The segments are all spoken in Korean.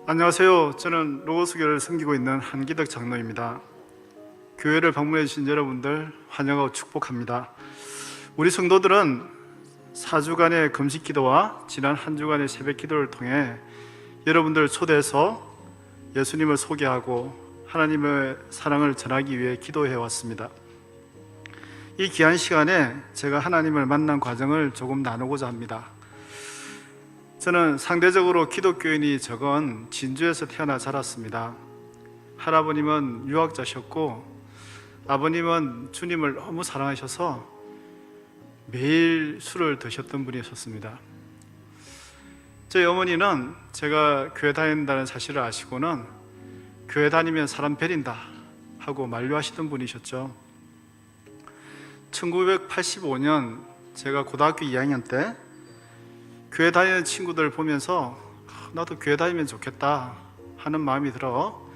안녕하세요. 저는 로고스 교회를 섬기고 있는 한기덕 장로입니다. 교회를 방문해 주신 여러분들 환영하고 축복합니다. 우리 성도들은 4주간의 금식 기도와 지난 한 주간의 새벽 기도를 통해 여러분들을 초대해서 예수님을 소개하고 하나님의 사랑을 전하기 위해 기도해 왔습니다. 이 귀한 시간에 제가 하나님을 만난 과정을 조금 나누고자 합니다. 저는 상대적으로 기독교인이 적은 진주에서 태어나 자랐습니다. 할아버님은 유학자셨고 아버님은 주님을 너무 사랑하셔서 매일 술을 드셨던 분이셨습니다. 저희 어머니는 제가 교회 다닌다는 사실을 아시고는 교회 다니면 사람 베린다 하고 만류하시던 분이셨죠. 1985년 제가 고등학교 2학년 때 교회 다니는 친구들 보면서 나도 교회 다니면 좋겠다 하는 마음이 들어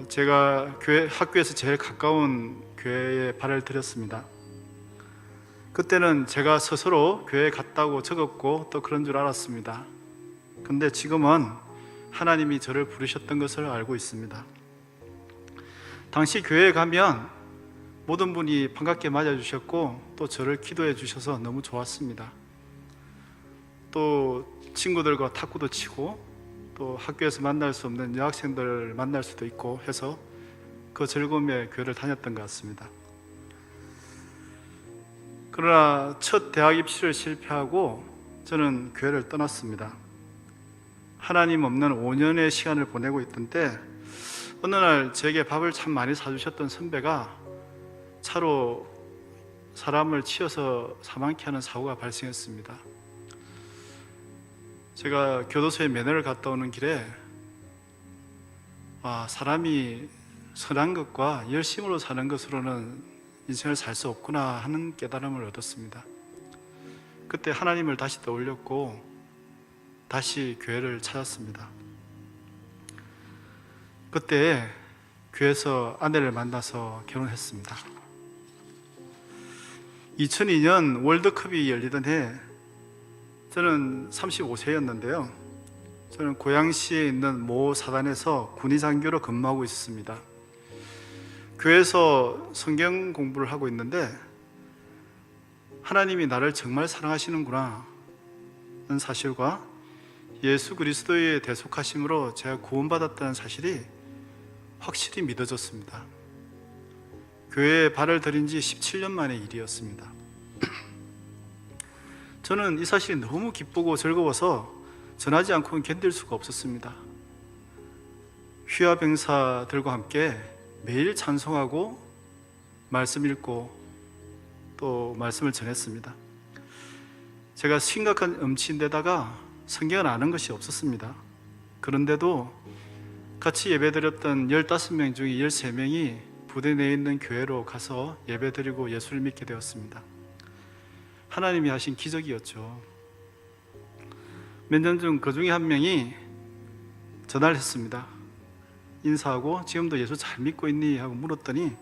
제가 학교에서 제일 가까운 교회에 발을 들였습니다. 그때는 제가 스스로 교회에 갔다고 적었고 또 그런 줄 알았습니다. 근데 지금은 하나님이 저를 부르셨던 것을 알고 있습니다. 당시 교회에 가면 모든 분이 반갑게 맞아주셨고 또 저를 기도해 주셔서 너무 좋았습니다. 또 친구들과 탁구도 치고 또 학교에서 만날 수 없는 여학생들을 만날 수도 있고 해서 그 즐거움에 교회를 다녔던 것 같습니다. 그러나 첫 대학 입시를 실패하고 저는 교회를 떠났습니다. 하나님 없는 5년의 시간을 보내고 있던 때 어느 날 제게 밥을 참 많이 사주셨던 선배가 차로 사람을 치여서 사망케 하는 사고가 발생했습니다. 제가 교도소에 면회를 갔다 오는 길에 사람이 선한 것과 열심으로 사는 것으로는 인생을 살 수 없구나 하는 깨달음을 얻었습니다. 그때 하나님을 다시 떠올렸고 다시 교회를 찾았습니다. 그때 교회에서 아내를 만나서 결혼했습니다. 2002년 월드컵이 열리던 해 저는 35세였는데요. 저는 고양시에 있는 모 사단에서 군의장교로 근무하고 있었습니다. 교회에서 성경 공부를 하고 있는데 하나님이 나를 정말 사랑하시는구나 하는 사실과 예수 그리스도의 대속하심으로 제가 구원받았다는 사실이 확실히 믿어졌습니다. 교회에 발을 들인 지 17년 만의 일이었습니다. 저는 이 사실이 너무 기쁘고 즐거워서 전하지 않고는 견딜 수가 없었습니다. 휘하병사들과 함께 매일 찬송하고 말씀 읽고 또 말씀을 전했습니다. 제가 심각한 음치인데다가 성경을 아는 것이 없었습니다. 그런데도 같이 예배드렸던 15명 중에 13명이 부대 내에 있는 교회로 가서 예배드리고 예수를 믿게 되었습니다. 하나님이 하신 기적이었죠. 몇 년 전 그 중에 한 명이 전화를 했습니다. 인사하고 지금도 예수 잘 믿고 있니? 하고 물었더니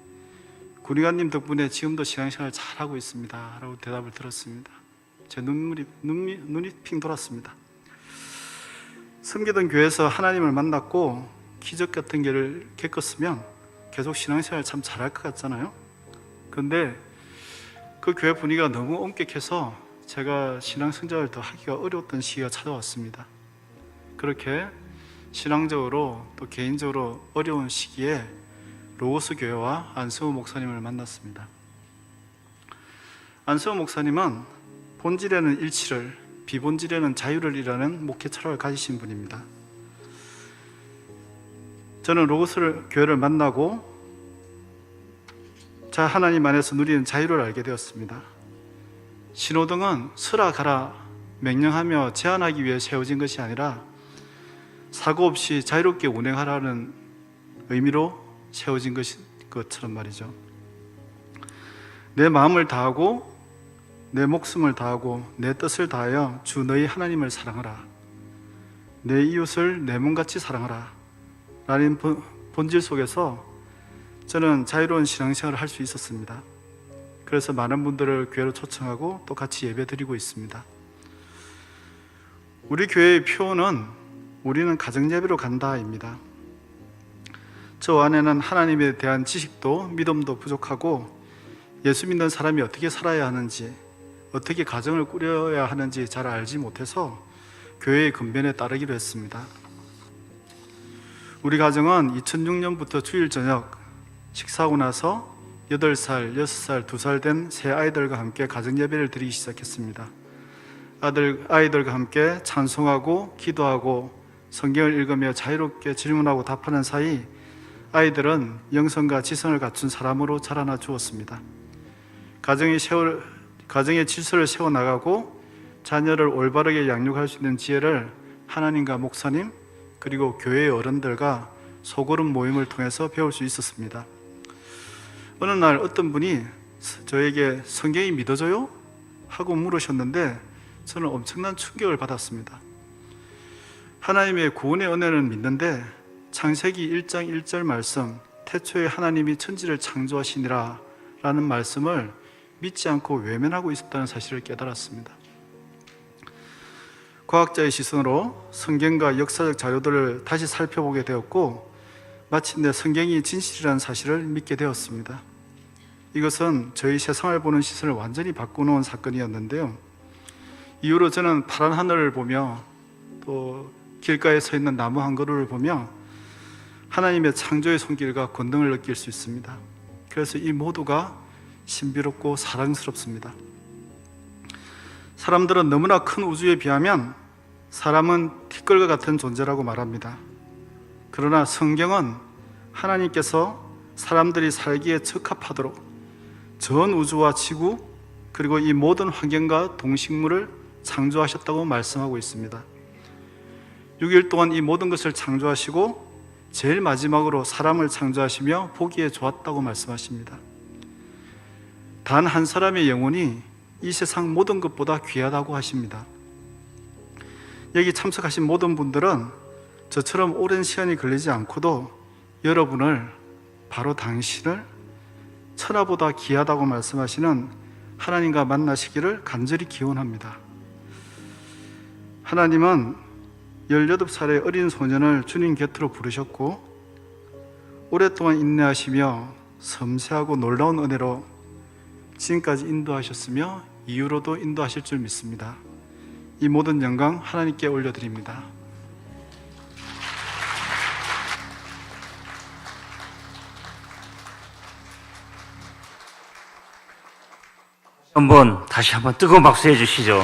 군의관님 덕분에 지금도 신앙생활 잘하고 있습니다 라고 대답을 들었습니다. 제 눈이 핑 돌았습니다. 섬기던 교회에서 하나님을 만났고 기적 같은 길을 겪었으면 계속 신앙생활 참 잘할 것 같잖아요. 그런데 그 교회 분위기가 너무 엄격해서 제가 신앙 성장을 더 하기가 어려웠던 시기가 찾아왔습니다. 그렇게 신앙적으로 또 개인적으로 어려운 시기에 로고스 교회와 안승호 목사님을 만났습니다. 안승호 목사님은 본질에는 일치를, 비본질에는 자유를 이라는 목회 철학을 가지신 분입니다. 저는 로고스 교회를 만나고 하나님 안에서 누리는 자유를 알게 되었습니다. 신호등은 서라 가라 명령하며 제한하기 위해 세워진 것이 아니라 사고 없이 자유롭게 운행하라는 의미로 세워진 것처럼 말이죠. 내 마음을 다하고 내 목숨을 다하고 내 뜻을 다하여 주 너희 하나님을 사랑하라. 내 이웃을 내 몸같이 사랑하라 라는 본질 속에서 저는 자유로운 신앙생활을 할 수 있었습니다. 그래서 많은 분들을 교회로 초청하고 또 같이 예배 드리고 있습니다. 우리 교회의 표어는 우리는 가정예배로 간다입니다. 저 안에는 하나님에 대한 지식도 믿음도 부족하고 예수 믿는 사람이 어떻게 살아야 하는지, 어떻게 가정을 꾸려야 하는지 잘 알지 못해서 교회의 근변에 따르기로 했습니다. 우리 가정은 2006년부터 주일 저녁 식사하고 나서 8살, 6살, 2살 된 새 아이들과 함께 가정예배를 드리기 시작했습니다. 아이들과 함께 찬송하고 기도하고 성경을 읽으며 자유롭게 질문하고 답하는 사이 아이들은 영성과 지성을 갖춘 사람으로 자라나 주었습니다. 가정의 질서를 세워나가고 자녀를 올바르게 양육할 수 있는 지혜를 하나님과 목사님 그리고 교회의 어른들과 소그룹 모임을 통해서 배울 수 있었습니다. 어느 날 어떤 분이 저에게 성경이 믿어져요? 하고 물으셨는데 저는 엄청난 충격을 받았습니다. 하나님의 구원의 은혜는 믿는데 창세기 1장 1절 말씀 태초에 하나님이 천지를 창조하시니라 라는 말씀을 믿지 않고 외면하고 있었다는 사실을 깨달았습니다. 과학자의 시선으로 성경과 역사적 자료들을 다시 살펴보게 되었고 마침내 성경이 진실이라는 사실을 믿게 되었습니다. 이것은 저희 세상을 보는 시선을 완전히 바꾸는 사건이었는데요. 이후로 저는 파란 하늘을 보며 또 길가에 서 있는 나무 한 그루를 보며 하나님의 창조의 손길과 권능을 느낄 수 있습니다. 그래서 이 모두가 신비롭고 사랑스럽습니다. 사람들은 너무나 큰 우주에 비하면 사람은 티끌과 같은 존재라고 말합니다. 그러나 성경은 하나님께서 사람들이 살기에 적합하도록 전 우주와 지구 그리고 이 모든 환경과 동식물을 창조하셨다고 말씀하고 있습니다. 6일 동안 이 모든 것을 창조하시고 제일 마지막으로 사람을 창조하시며 보기에 좋았다고 말씀하십니다. 단 한 사람의 영혼이 이 세상 모든 것보다 귀하다고 하십니다. 여기 참석하신 모든 분들은 저처럼 오랜 시간이 걸리지 않고도 여러분을, 바로 당신을 천하보다 귀하다고 말씀하시는 하나님과 만나시기를 간절히 기원합니다. 하나님은 18살의 어린 소년을 주님 곁으로 부르셨고 오랫동안 인내하시며 섬세하고 놀라운 은혜로 지금까지 인도하셨으며 이후로도 인도하실 줄 믿습니다. 이 모든 영광 하나님께 올려드립니다. 다시 한번 뜨거운 박수 해주시죠.